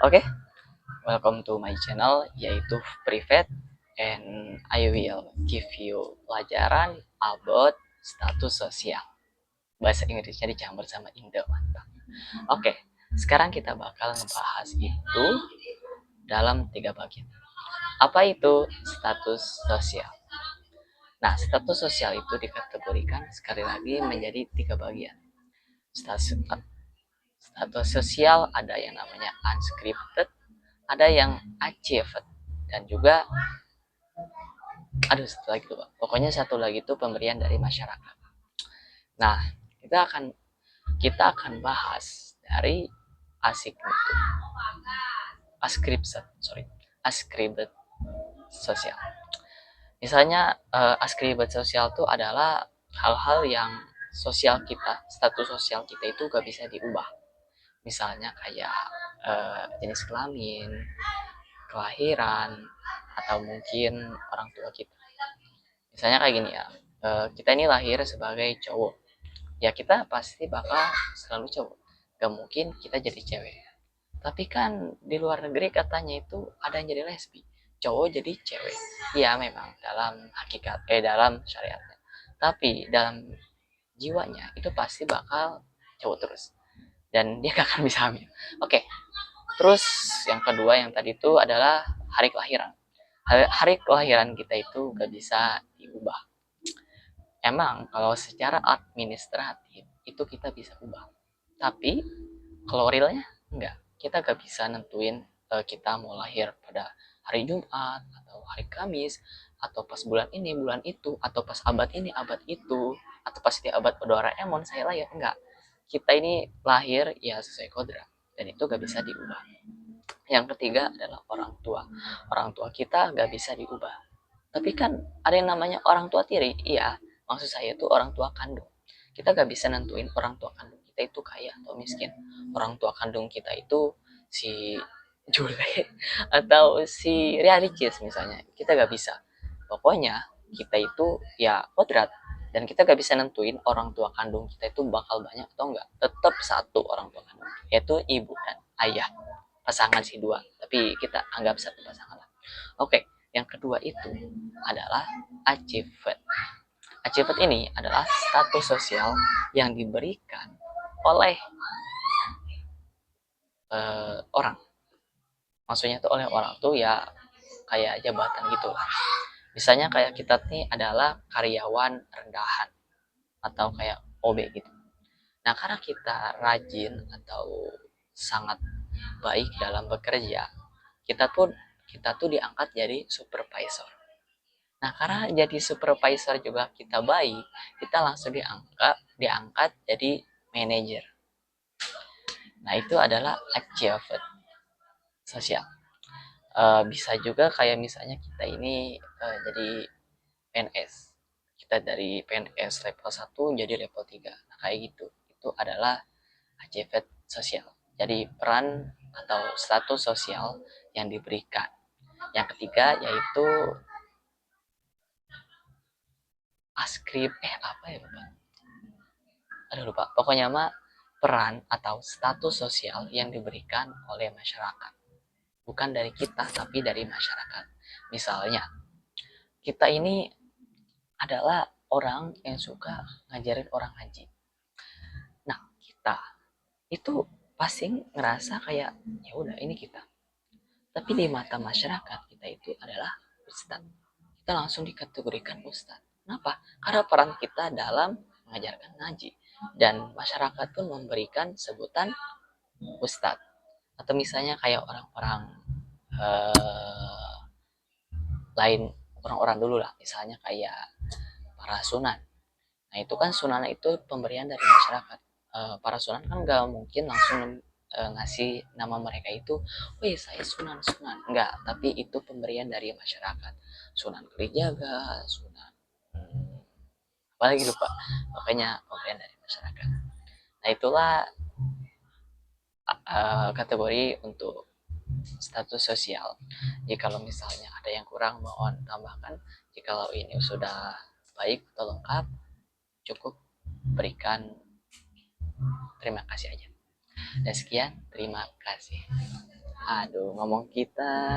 Oke, welcome to my channel yaitu Private, and I will give you pelajaran about status sosial. Bahasa Inggrisnya dicampur sama Indo, mantap. Oke, sekarang kita bakal ngebahas itu dalam 3 bagian. Apa itu status sosial? Nah, status sosial itu dikategorikan sekali lagi menjadi 3 bagian. Status, status sosial ada yang namanya unscripted, ada yang achieved, dan juga satu lagi tuh, pokoknya satu lagi tuh pemberian dari masyarakat. Nah, kita akan bahas dari asik itu ascribed sosial. Misalnya ascribed sosial itu adalah hal-hal yang sosial kita, status sosial kita itu gak bisa diubah. Misalnya kayak jenis kelamin, kelahiran, atau mungkin orang tua kita. Misalnya kayak gini ya, kita ini lahir sebagai cowok, ya kita pasti bakal selalu cowok, gak mungkin kita jadi cewek. Tapi kan di luar negeri katanya itu ada yang jadi lesbi, cowok jadi cewek. Ya memang dalam dalam syariatnya, tapi dalam jiwanya itu pasti bakal cowok terus, dan dia gak akan bisa hamil. Oke, terus yang kedua yang tadi itu adalah hari kelahiran. Hari kelahiran kita itu gak bisa diubah. Emang kalau secara administratif itu kita bisa ubah, tapi kalau realnya enggak. Kita gak bisa nentuin kita mau lahir pada hari Jumat atau hari Kamis, atau pas bulan ini bulan itu, atau pas abad ini abad itu, atau pas di abad Doraemon saya lahir. Enggak, kita ini lahir ya sesuai kodrat, dan itu gak bisa diubah. Yang ketiga adalah orang tua. Orang tua kita gak bisa diubah. Tapi kan ada yang namanya orang tua tiri. Iya, maksud saya itu orang tua kandung. Kita gak bisa nentuin orang tua kandung kita itu kaya atau miskin. Orang tua kandung kita itu si Jule atau si Ria Ricis misalnya. Kita gak bisa. Pokoknya kita itu ya kodrat. Dan kita gak bisa nentuin orang tua kandung kita itu bakal banyak atau enggak. Tetap satu orang tua kandung, yaitu ibu dan ayah. Pasangan si dua, tapi kita anggap satu pasangan lah. Oke, yang kedua itu adalah achievement. Achievement ini adalah status sosial yang diberikan oleh orang. Maksudnya tuh oleh orang tuh ya kayak jabatan gitu lah. Misalnya kayak kita nih adalah karyawan rendahan atau kayak OB gitu. Nah, karena kita rajin atau sangat baik dalam bekerja, kita tuh diangkat jadi supervisor. Nah, karena jadi supervisor juga kita baik, kita langsung diangkat jadi manajer. Nah, itu adalah achievement sosial. Bisa juga kayak misalnya kita ini jadi PNS. Kita dari PNS level 1 jadi level 3. Nah, kayak gitu. Itu adalah achievement sosial. Jadi peran atau status sosial yang diberikan. Yang ketiga yaitu apa ya lupa. Pokoknya mah peran atau status sosial yang diberikan oleh masyarakat. Bukan dari kita, tapi dari masyarakat. Misalnya, kita ini adalah orang yang suka ngajarin orang ngaji. Nah, kita itu pasti ngerasa kayak ya udah ini kita. Tapi di mata masyarakat kita itu adalah ustadz. Kita langsung dikategorikan ustadz. Kenapa? Karena peran kita dalam mengajarkan ngaji, dan masyarakat pun memberikan sebutan ustadz. Atau misalnya kayak orang-orang lain, orang-orang dulu lah, misalnya kayak para sunan. Nah, itu kan sunan itu pemberian dari masyarakat. Para sunan kan gak mungkin langsung ngasih nama mereka itu, wih saya sunan sunan, enggak, tapi itu pemberian dari masyarakat. Sunan Kalijaga, sunan apalagi lupa, makanya pemberian dari masyarakat. Nah, itulah kategori untuk status sosial. Jika misalnya ada yang kurang, mohon tambahkan. Jika ini sudah baik atau lengkap, cukup berikan terima kasih aja. Dan sekian, terima kasih. Aduh, ngomong kita